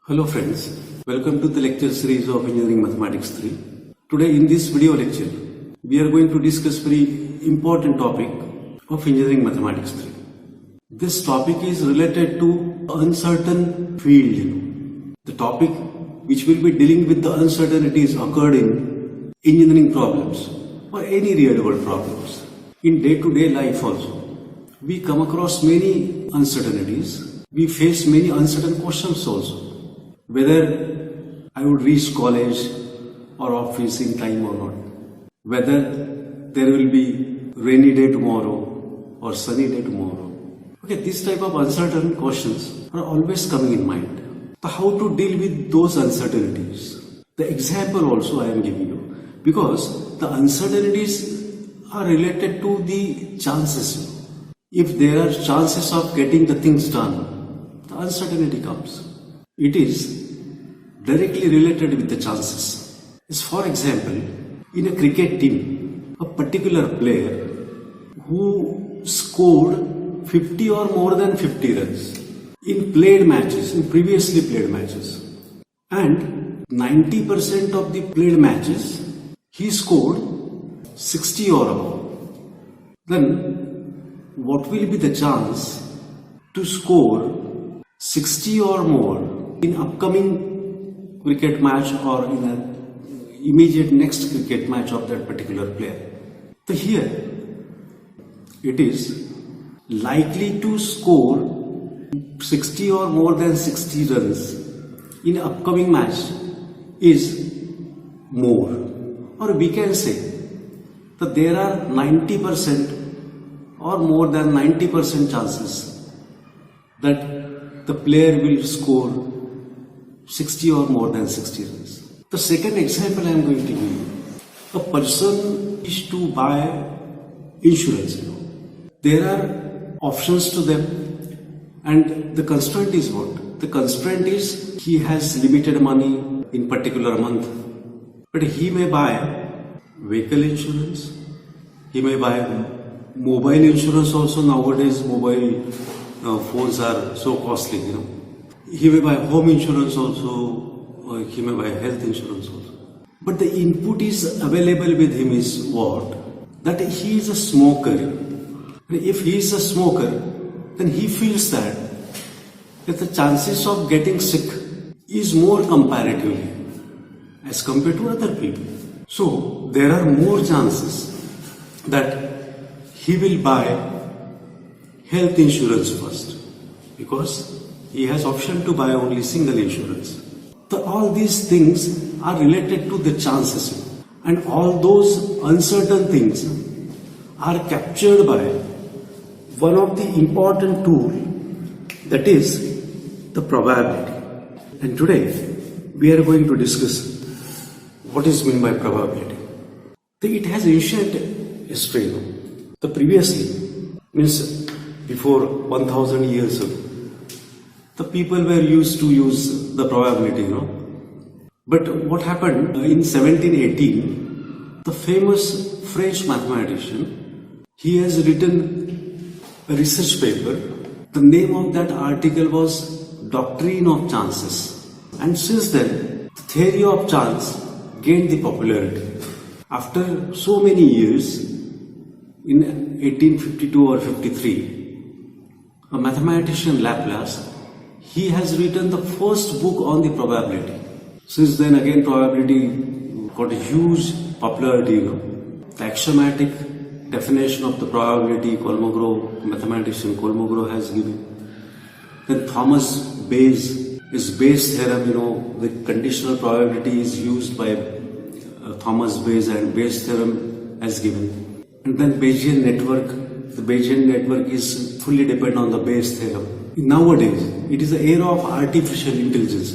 Hello friends, welcome to the lecture series of Engineering Mathematics 3. Today in this video lecture, we are going to discuss very important topic of Engineering Mathematics 3. This topic is related to uncertain field. The topic which will be dealing with the uncertainties occurred in engineering problems or any real world problems. In day-to-day life also, we come across many uncertainties. We face many uncertain questions also. Whether I would reach college or office in time or not. Whether there will be rainy day tomorrow or sunny day tomorrow. Okay, this type of uncertain questions are always coming in mind. So how to deal with those uncertainties? The example also I am giving you. Because the uncertainties are related to the chances. If there are chances of getting the things done, the uncertainty comes. It is directly related with the chances. As for example, in a cricket team, a particular player who scored 50 or more than 50 runs in previously played matches, and 90% of the played matches he scored 60 or above, then what will be the chance to score 60 or more in upcoming cricket match or in an immediate next cricket match of that particular player? So here it is likely to score 60 or more than 60 runs in upcoming match is more, or we can say that there are 90% or more than 90% chances that the player will score 60 or more than 60 runs. The second example I am going to give you. A person is to buy insurance. There are options to them, and the constraint is what? The constraint is he has limited money in particular month, but he may buy vehicle insurance, he may buy mobile insurance also. Nowadays mobile phones are so costly, He may buy home insurance also, or he may buy health insurance also. But the input is available with him is what? That he is a smoker. If he is a smoker, then he feels that the chances of getting sick is more comparatively as compared to other people. So there are more chances that he will buy health insurance first, because he has option to buy only single insurance. So all these things are related to the chances, and all those uncertain things are captured by one of the important tool, that is the probability. And today we are going to discuss what is meant by probability. It has ancient history. The previously means before 1000 years ago, the people were used to use the probability, But what happened in 1718, the famous French mathematician, he has written a research paper. The name of that article was Doctrine of Chances. And since then, the theory of chance gained the popularity. After so many years, in 1852 or 53, a mathematician Laplace, he has written the first book on the probability. Since then again probability got a huge popularity. The axiomatic definition of the probability mathematician Kolmogorov has given. Then Thomas Bayes' theorem, the conditional probability is used by Thomas Bayes, and Bayes' theorem has given. And then Bayesian network, the Bayesian network is fully dependent on the Bayes' theorem. Nowadays, it is the era of artificial intelligence.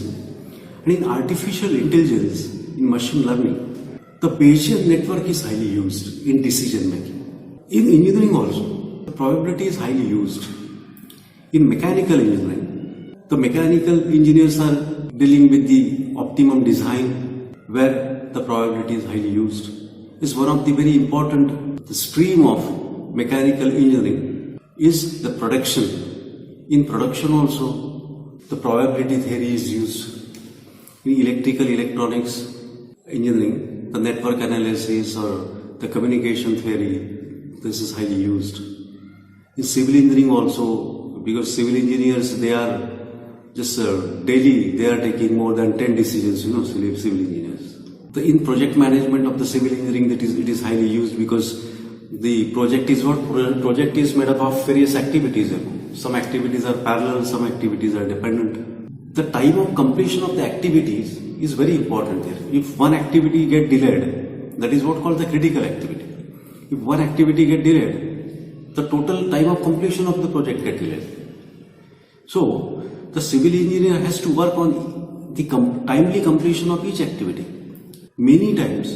And in artificial intelligence, in machine learning, the Bayesian network is highly used in decision making. In engineering also, the probability is highly used. In mechanical engineering, the mechanical engineers are dealing with the optimum design, where the probability is highly used. It's one of the very important stream of mechanical engineering is the production. In production also, the probability theory is used. In electrical electronics engineering, the network analysis or the communication theory, this is highly used. In civil engineering also, because civil engineers, they are just daily, they are taking more than 10 decisions, civil engineers. In project management of the civil engineering, it is highly used because the project is made up of various activities. Some activities are parallel, some activities are dependent. The time of completion of the activities is very important here. If one activity get delayed, that is what called the critical activity. If one activity get delayed, the total time of completion of the project get delayed. So, the civil engineer has to work on the timely completion of each activity. Many times,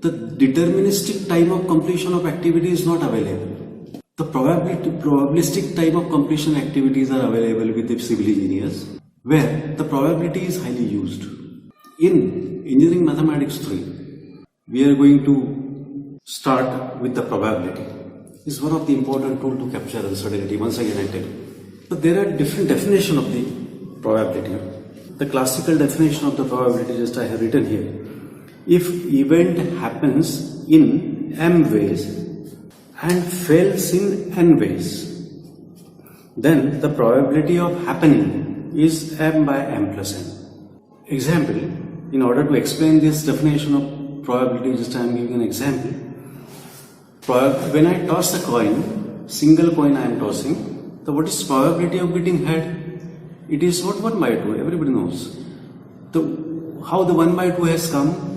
the deterministic time of completion of activity is not available. The probabilistic time of completion activities are available with the civil engineers, where the probability is highly used. In Engineering Mathematics 3, we are going to start with the probability. It's one of the important tools to capture uncertainty. Once again I tell you. But there are different definitions of the probability. The classical definition of the probability just I have written here. If event happens in m ways and fails in n ways, then the probability of happening is m by m plus n. Example, in order to explain this definition of probability, just I am giving an example. When I toss a coin, single coin I am tossing, what is probability of getting head? It is what 1 by 2, everybody knows. How the 1 by 2 has come?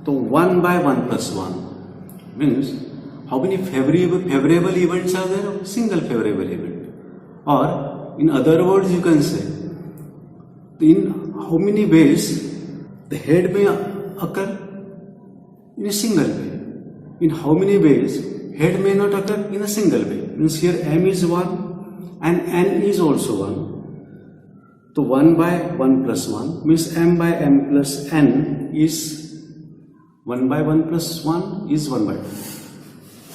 So 1 by 1 plus 1 means how many favorable events are there? Single favorable event. Or in other words, you can say, in how many ways the head may occur? In a single way. In how many ways head may not occur? In a single way. Means here m is 1 and n is also 1. So 1 by 1 plus 1 means m by m plus n is 1 by 1 plus 1 is 1 by 2.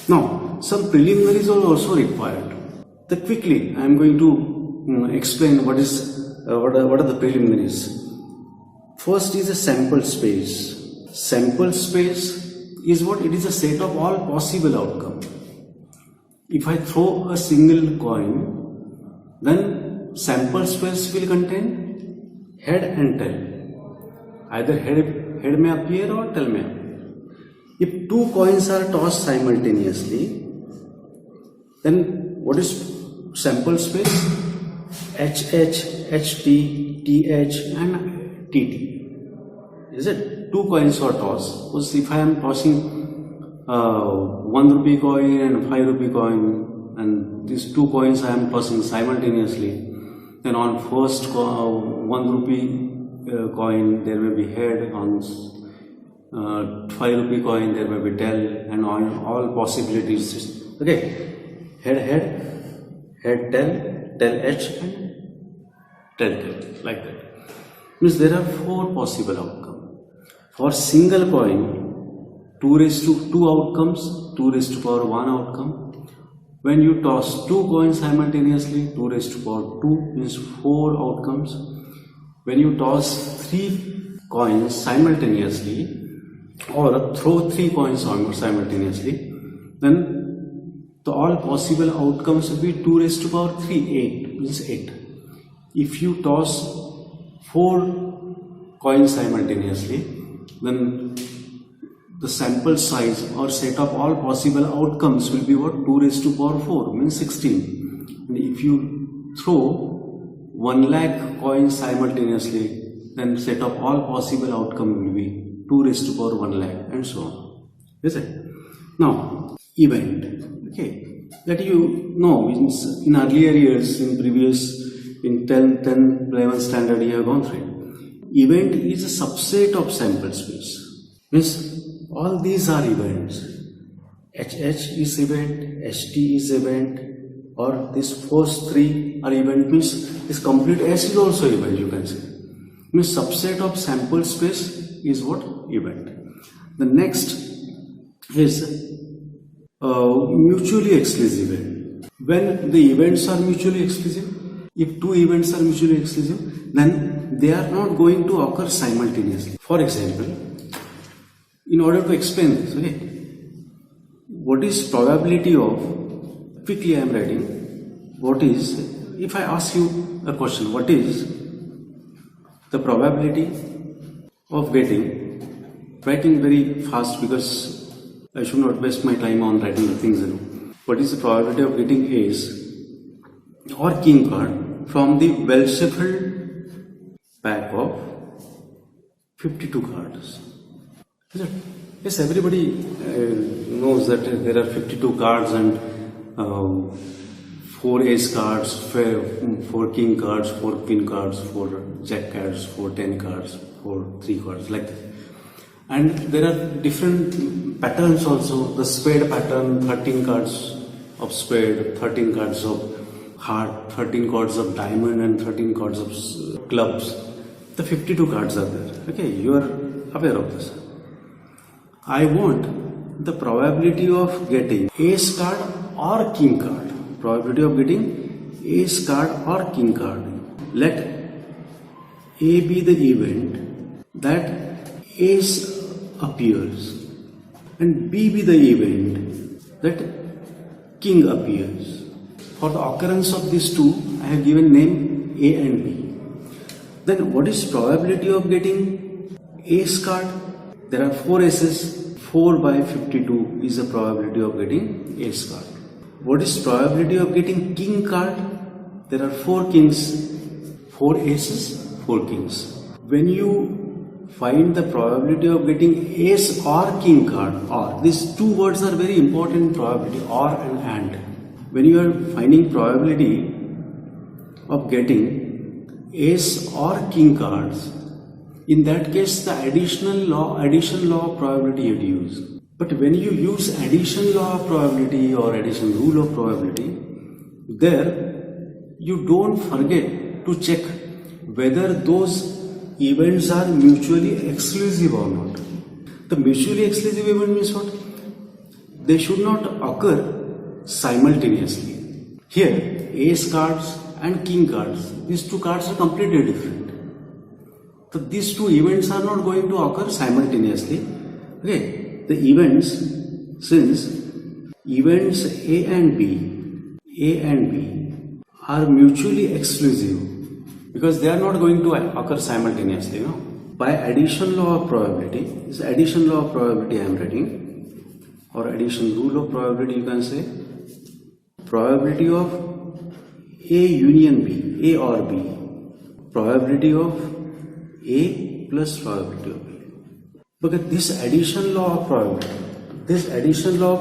Now, some preliminaries are also required. Quickly, I am going to explain what are the preliminaries. First is a sample space. Sample space is what? It is a set of all possible outcomes. If I throw a single coin, then sample space will contain head and tail. Either head may appear or tail may appear. If two coins are tossed simultaneously, then what is sample space? HH, HT, TH and TT. Is it? Two coins are tossed. Suppose if I am tossing 1 rupee coin and 5 rupee coin, and these two coins I am tossing simultaneously, then on first 1 rupee coin there may be head, on 5 rupee coin there may be tail, and on all possibilities. Okay, head tail H and tail, like that. Means there are 4 possible outcomes. For single coin, 2 raised to 2 outcomes, 2 raised to power 1 outcome. When you toss 2 coins simultaneously, 2 raised to power 2 means 4 outcomes. When you toss 3 coins simultaneously, or throw 3 coins simultaneously, then all possible outcomes will be 2 raised to power 3, 8 means 8. If you toss 4 coins simultaneously, then the sample size or set of all possible outcomes will be what? 2 raised to power 4 means 16. And if you throw 1 lakh coins simultaneously, then set of all possible outcomes will be 2 raised to power 1 lakh and so on. Is it? Now, event. Okay, that you know in earlier years, in 10th, 11th standard you have gone through. Event is a subset of sample space. Means all these are events. HH is event, HT is event, or these first 3 are event. Means this complete S is also event, you can say. Means subset of sample space is what? Event. The next is mutually exclusive event. When the events are mutually exclusive, if 2 events are mutually exclusive, then they are not going to occur simultaneously. For example, in order to explain this, okay, what is probability of, quickly I am writing, what is, if I ask you a question, what is the probability of getting, writing very fast because I should not waste my time on writing the things, what is the probability of getting ace or king card from the well-shuffled pack of 52 cards? Yes, everybody knows that there are 52 cards and 4 ace cards, 4 king cards, 4 queen cards, 4 jack cards, 4 10 cards, 4 3 cards, like that. And there are different patterns also. The spade pattern, 13 cards of spade, 13 cards of heart, 13 cards of diamond and 13 cards of clubs. The 52 cards are there. Okay, you are aware of this. I want the probability of getting ace card or king card. Probability of getting ace card or king card. Let A be the event that ace appears and B be the event that king appears. For the occurrence of these two, I have given name A and B. Then what is probability of getting ace card? There are 4 aces. 4 by 52 is the probability of getting ace card. What is probability of getting king card? There are 4 kings, 4 aces, 4 kings. When you find the probability of getting ace or king card, or these two words are very important in probability, or and. When you are finding probability of getting ace or king cards, in that case the addition law of probability you use. But when you use addition law of probability or addition rule of probability, there you don't forget to check whether those events are mutually exclusive or not. The mutually exclusive event means what? They should not occur simultaneously. Here, ace cards and king cards, these two cards are completely different. So these two events are not going to occur simultaneously. Okay, the events, since events A and B are mutually exclusive because they are not going to occur simultaneously. No? By addition law of probability, this addition law of probability I am writing, or addition rule of probability you can say, probability of A union B, A or B, probability of A plus probability of B. Because this addition law of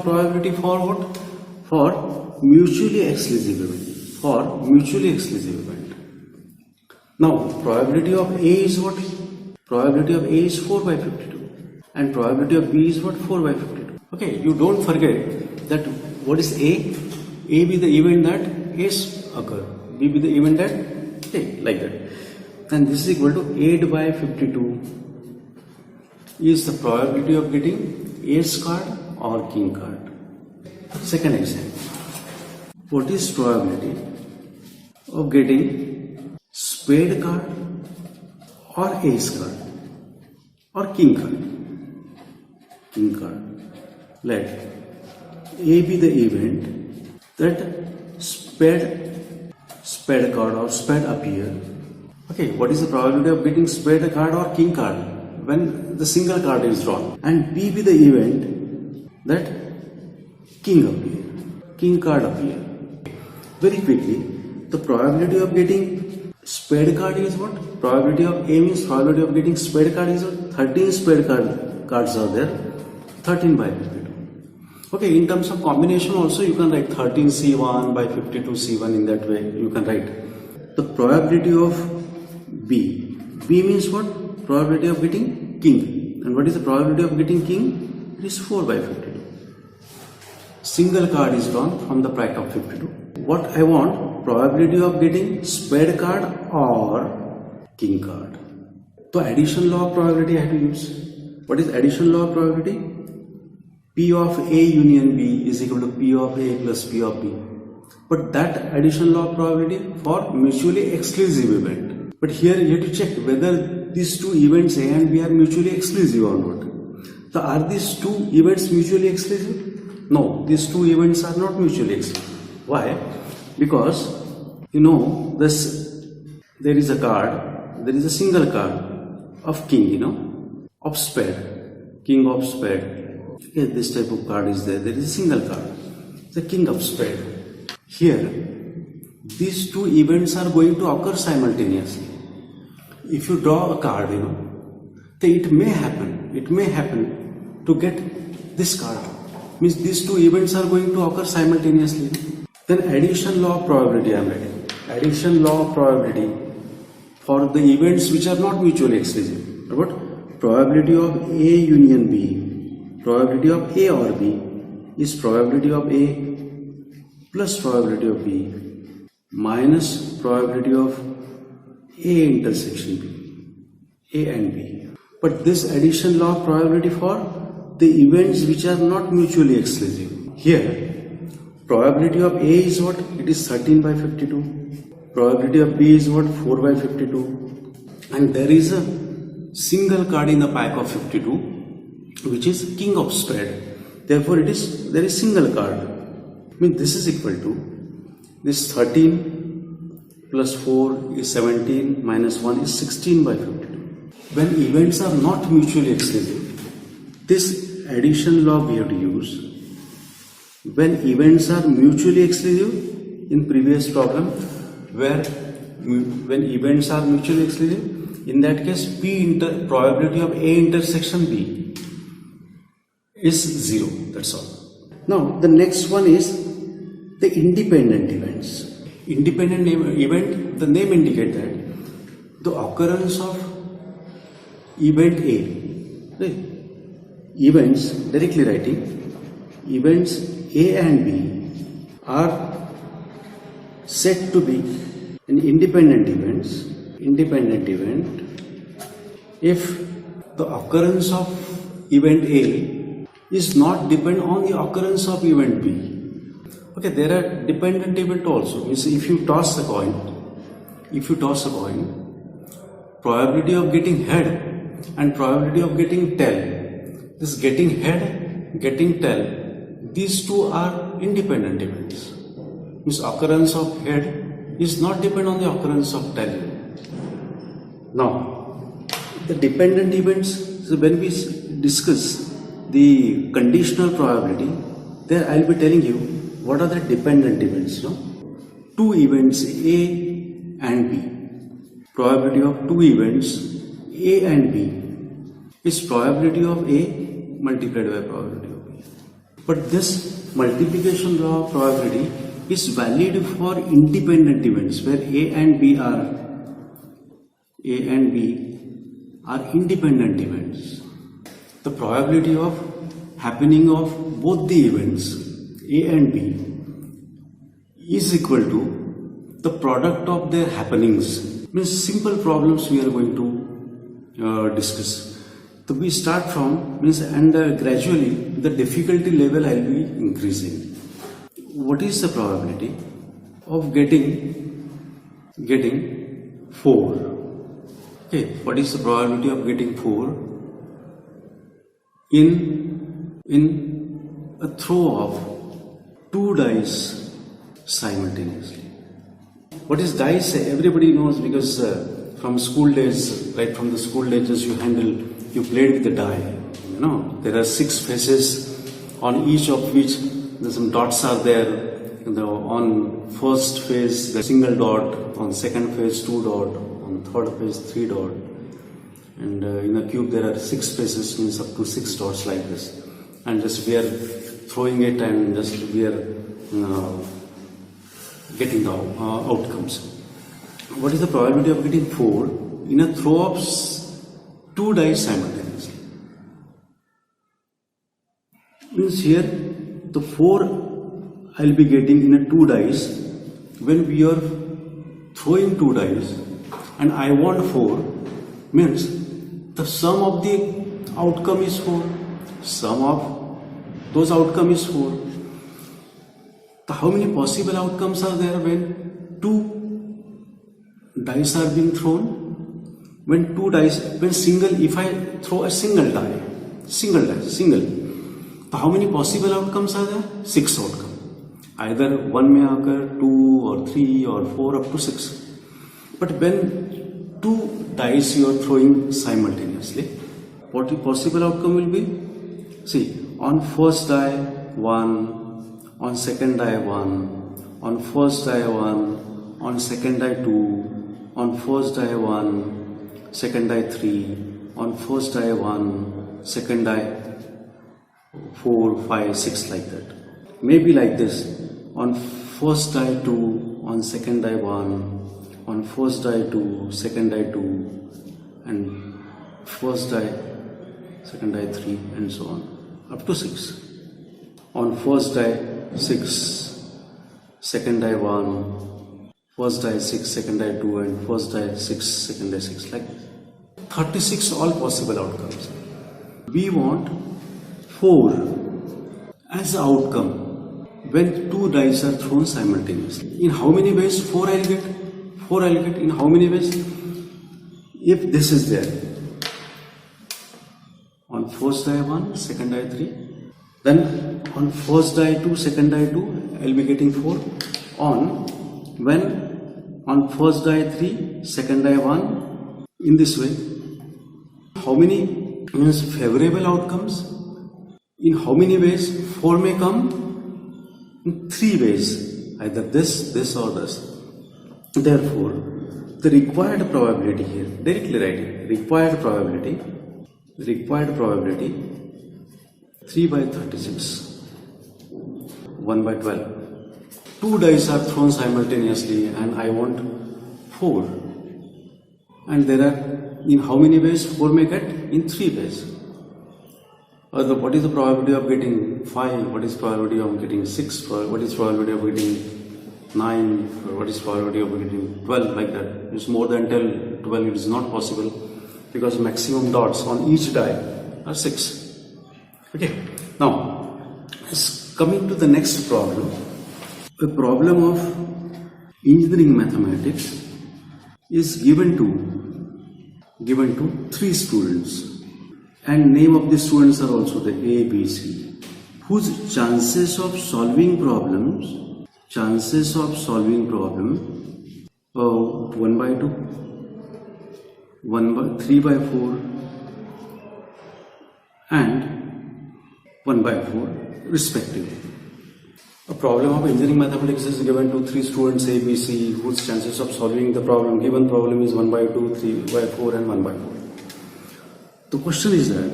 probability for what? For mutually exclusive event. For mutually exclusive event. Now, probability of A is what? Probability of A is 4 by 52. And probability of B is what? 4 by 52. Okay, you don't forget that what is A? A be the event that ace occur. B be the event that A, like that. And this is equal to 8 by 52 is the probability of getting ace card or king card. Second example. What is probability of getting spade card or ace card or king card? King card. Let A be the event that spade card or spade appear. Okay, what is the probability of getting spade card or king card when the single card is drawn? And B be the event that king appear, king card appear. Very quickly, the probability of getting spade card is what? Probability of A means probability of getting spade card is what? 13 spade cards are there, 13 by 52. Okay, in terms of combination also you can write 13C1 by 52C1, in that way you can write. The probability of B means what? Probability of getting king. And what is the probability of getting king? It is 4 by 52. Single card is drawn from the pack of 52. What I want? Probability of getting spade card or king card. So addition law of probability I have to use. What is addition law of probability? P of A union B is equal to P of A plus P of B. But that addition law of probability for mutually exclusive event. But here you have to check whether these two events A and B are mutually exclusive or not. So are these two events mutually exclusive? No, these two events are not mutually exclusive. Why? Because there is a card, there is a single card of king, of spade, king of spade. Okay, this type of card is there. There is a single card, the king of spade. Here, these two events are going to occur simultaneously. If you draw a card, then it may happen to get this card. Means these two events are going to occur simultaneously. Then addition law of probability I am writing. Addition law of probability for the events which are not mutually exclusive. But probability of A union B, probability of A or B is probability of A plus probability of B minus probability of A intersection B, A and B. But this addition law of probability for the events which are not mutually exclusive. Here, probability of A is what? It is 13 by 52. Probability of B is what? 4 by 52. And there is a single card in the pack of 52, which is king of spade. Therefore, there is single card. This is equal to this 13 plus 4 is 17 minus 1 is 16 by 52. When events are not mutually exclusive, this addition law we have to use. When events are mutually exclusive, in previous problem, when events are mutually exclusive, in that case, probability of A intersection B is 0. That's all. Now, the next one is the independent events. Independent event, the name indicates that the occurrence of event A, right? Events, directly writing, events A and B are said to be an independent event if the occurrence of event A is not depend on the occurrence of event B. Okay, there are dependent event also. Means if you toss a coin, probability of getting head and probability of getting tail. This getting head, getting tail, these two are independent events. Means occurrence of head is not depend on the occurrence of tail. Now, the dependent events, so when we discuss the conditional probability, there I will be telling you what are the dependent events. Two events A and B. Probability of two events A and B is probability of A multiplied by probability of B. But this multiplication law of probability is valid for independent events where A and B are independent events. The probability of happening of both the events A and B is equal to the product of their happenings. Means simple problems we are going to discuss. So we start from and gradually the difficulty level I will be increasing. What is the probability of getting 4? Okay, what is the probability of getting 4 in a throw of 2 dice simultaneously? What is dice? Everybody knows because from school days, right from the school days you played with the die. There are 6 faces on each of which some dots are there. On first phase, the single dot. On second phase, 2 dot. On third phase, 3 dot. And in a cube, there are 6 faces, means up to 6 dots like this. And just we are throwing it, and just we are getting the outcomes. What is the probability of getting 4 in a throw of 2 dice simultaneously? Means here the 4 I'll be getting in a 2 dice when we are throwing 2 dice and I want 4, means the sum of the outcome is 4. Sum of those outcome is 4. So how many possible outcomes are there when 2 dice are being thrown. When two dice, if I throw a single die, so how many possible outcomes are there? 6 outcomes. Either 1 may occur, 2 or 3 or 4 up to 6. But when two dice you are throwing simultaneously, what the possible outcome will be? See, on first die 1, on second die 1, on first die 1, on second die 2, on first die 1, second die 3, on first die 1, second die 4, 5, 6 like that. Maybe like this. On first die 2, on second die 1, on first die 2, second die 2, and first die, second die 3, and so on, up to 6. On first die 6, second die 1, first die 6, second die 2, and first die 6, second die 6, like 36 all possible outcomes. We want 4 as the outcome when two dice are thrown simultaneously. In how many ways 4 I'll get? 4 I'll get in how many ways? If this is there, on first die 1, second die 3, then on first die 2, second die 2, I'll be getting 4. On first die 3, second die 1, in this way. How many means favorable outcomes? In how many ways 4 may come? In 3 ways, either this or this. Therefore, the required probability here, directly writing, required probability 3 by 36, 1 by 12. Two dice are thrown simultaneously and I want 4. And there are, in how many ways 4 may get? In 3 ways. What is the probability of getting 5? What is probability of getting 6? What is probability of getting 9? What is probability of getting 12? Like that. It's more than 12. It is not possible because maximum dots on each die are 6. Okay. Now, coming to the next problem. The problem of engineering mathematics is given to 3 students. And name of the students are also the A, B, C, whose chances of solving problems 1 by 2, 3 by 4 and 1 by 4 respectively. A problem of engineering mathematics is given to 3 students A, B, C, whose chances of solving the given problem is 1 by 2, 3 by 4 and 1 by 4. The question is that,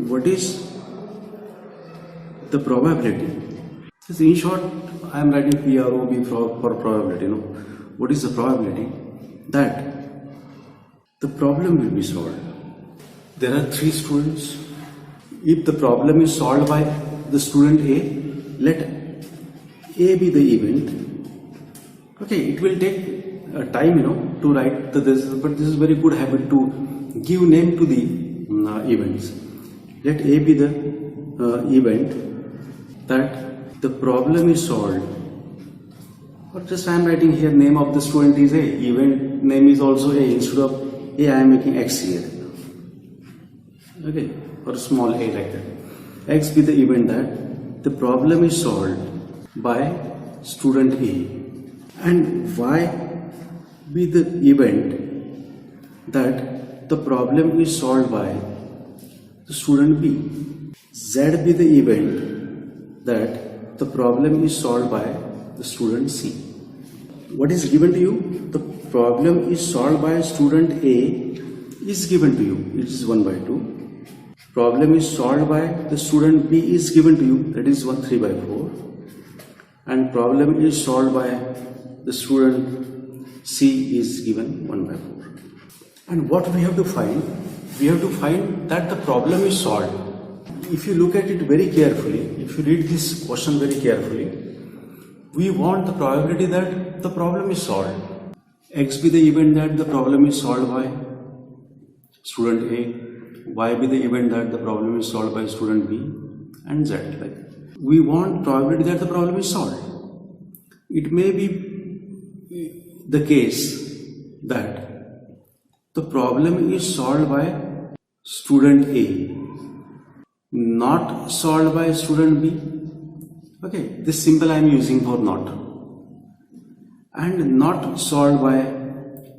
what is the probability? In short, I am writing PROB for probability. What is the probability that the problem will be solved? There are 3 students. If the problem is solved by the student A, let A be the event. Okay, it will take time, to write this, but this is very good habit to give name to the events. Let A be the event that the problem is solved. Or just I am writing here name of the student is A, event name is also A. Instead of A, I am making X here. Okay, or small a like that. X be the event that the problem is solved by student A, and Y be the event that the problem is solved by the student B. Z be the event that the problem is solved by the student C. What is given to you? The problem is solved by student A is given to you. It is 1 by 2. Problem is solved by the student B is given to you. That is 3 by 4. And problem is solved by the student C is given 1 by 4. And what we have to find? We have to find that the problem is solved. If you look at it very carefully, if you read this question very carefully, we want the probability that the problem is solved. X be the event that the problem is solved by student A, Y be the event that the problem is solved by student B, and Z. We want probability that the problem is solved. It may be the case that the problem is solved by student A, not solved by student B. Okay, this symbol I am using for not, and not solved by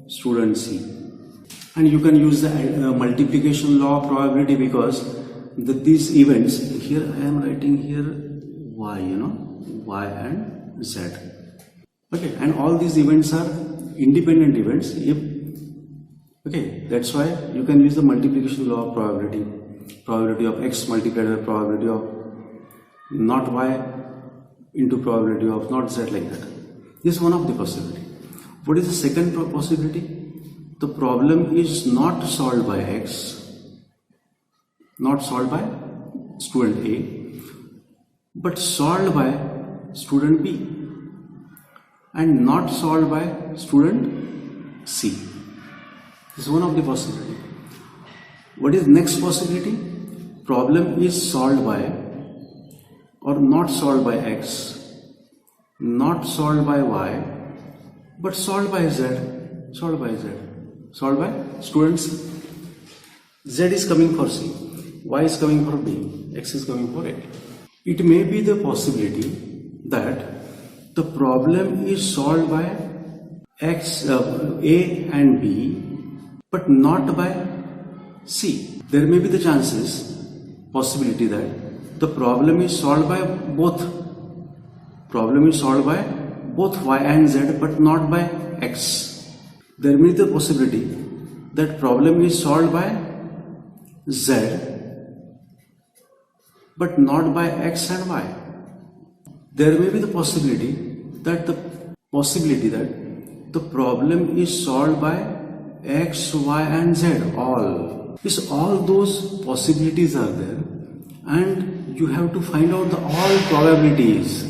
student C. And you can use the multiplication law of probability, because these events, here I am writing here Y, Y and Z. Okay, and all these events are independent events. Okay, that's why you can use the multiplication law of probability of X multiplied by probability of not Y into probability of not Z, like that. This is one of the possibility. What is the second possibility? The problem is not solved by X, not solved by student A, but solved by student B, and not solved by student C. This is one of the possibility. What is next possibility? Problem is solved by or not solved by X, not solved by Y, but solved by Z, solved by Z, solved by student C. Z is coming for C, Y is coming for B, X is coming for A. It may be the possibility that the problem is solved by A and B, but not by C. There may be the possibility that the problem is solved by both. Problem is solved by both Y and Z, but not by X. There may be the possibility that problem is solved by Z, but not by X and Y. There may be the possibility that the problem is solved by X, Y and Z, all those possibilities are there, and you have to find out all probabilities.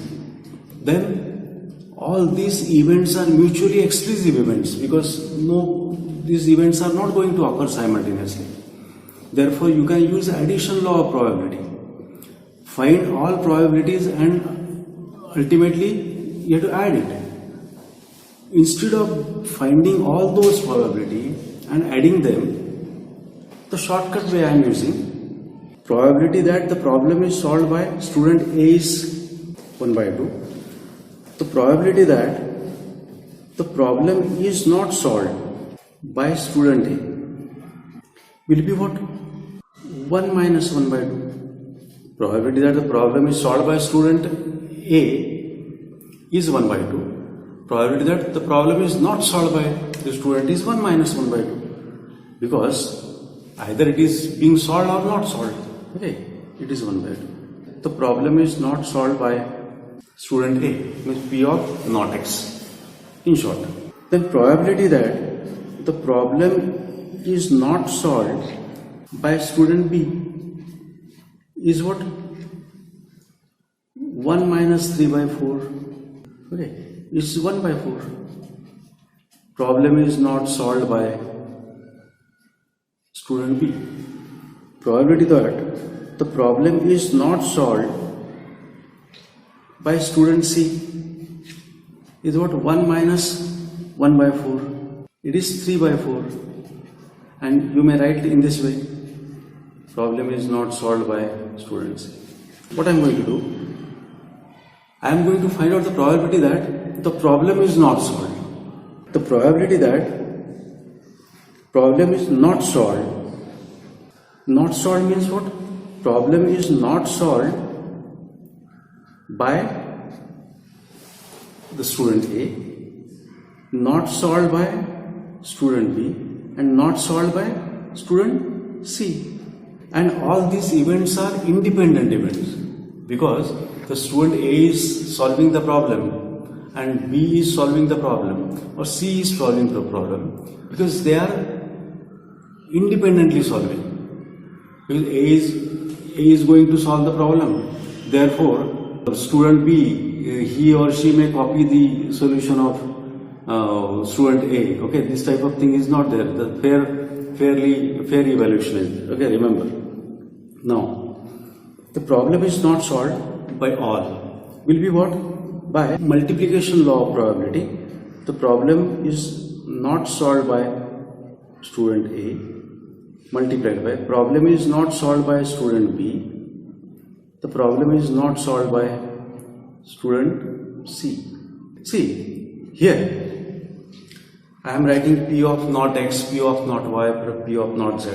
Then all these events are mutually exclusive events, because these events are not going to occur simultaneously. Therefore, you can use addition law of probability. Find all probabilities and ultimately you have to add it. Instead of finding all those probability and adding them, the shortcut way I am using, probability that the problem is solved by student A is 1 by 2. The probability that the problem is not solved by student A will be what? 1 minus 1 by 2. Probability that the problem is solved by student A is 1 by 2. Probability that the problem is not solved by the student is 1 minus 1 by 2. Because either it is being solved or not solved. Okay, it is 1 by 2. The problem is not solved by student A, means P of not X, in short. Then probability that the problem is not solved by student B is what? 1 minus 3 by 4. Okay, it's 1 by 4. Problem is not solved by student B. Probability that the problem is not solved by student C is what? 1 minus 1 by 4. It is 3 by 4. And you may write in this way. Problem is not solved by student C. What I am going to do? I am going to find out the probability that the problem is not solved. The probability that problem is not solved. Not solved means what? Problem is not solved by the student A, not solved by student B, and not solved by student C. And all these events are independent events, because the student A is solving the problem and B is solving the problem, or C is solving the problem, because they are independently solving. Because A is going to solve the problem. Therefore, the student B, he or she may copy the solution of student A. Okay, this type of thing is not there. The fair evaluation is. Okay, remember. Now, the problem is not solved by all. Will be what? By multiplication law of probability. The problem is not solved by student A multiplied by problem is not solved by student B. The problem is not solved by student C. See, here I am writing P of not X, P of not Y, P of not Z.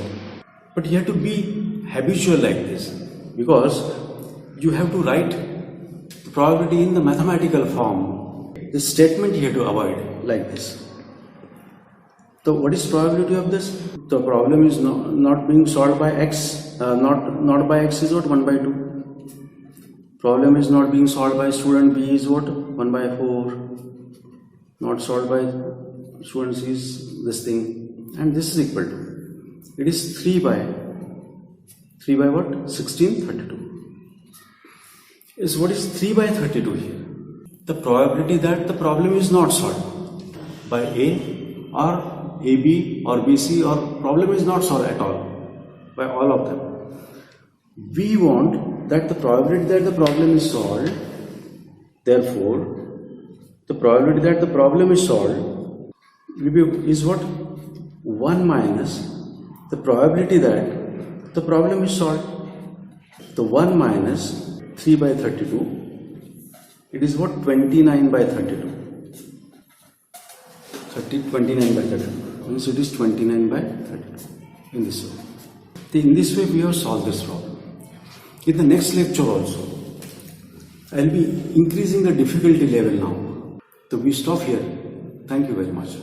But you have to be habitual like this, because you have to write the probability in the mathematical form. The statement you have to avoid like this. So what is probability of this? The problem is not being solved by X, not by X is what? 1 by 2. Problem is not being solved by student B is what? 1 by 4. Not solved by student C is this thing, and this is equal to, it is 3 by what? 1632. Is what is 3 by 32 here? The probability that the problem is not solved by A or AB or BC, or problem is not solved at all by all of them. We want that the probability that the problem is solved, therefore the probability that the problem is solved is what? 1 minus the probability that the problem is solved. The 1 minus 3 by 32, it is what? 29 by 32. 29 by 32. Means it is 29 by 32 in this way. In this way we have solved this problem. In the next lecture also, I will be increasing the difficulty level now. So we stop here. Thank you very much.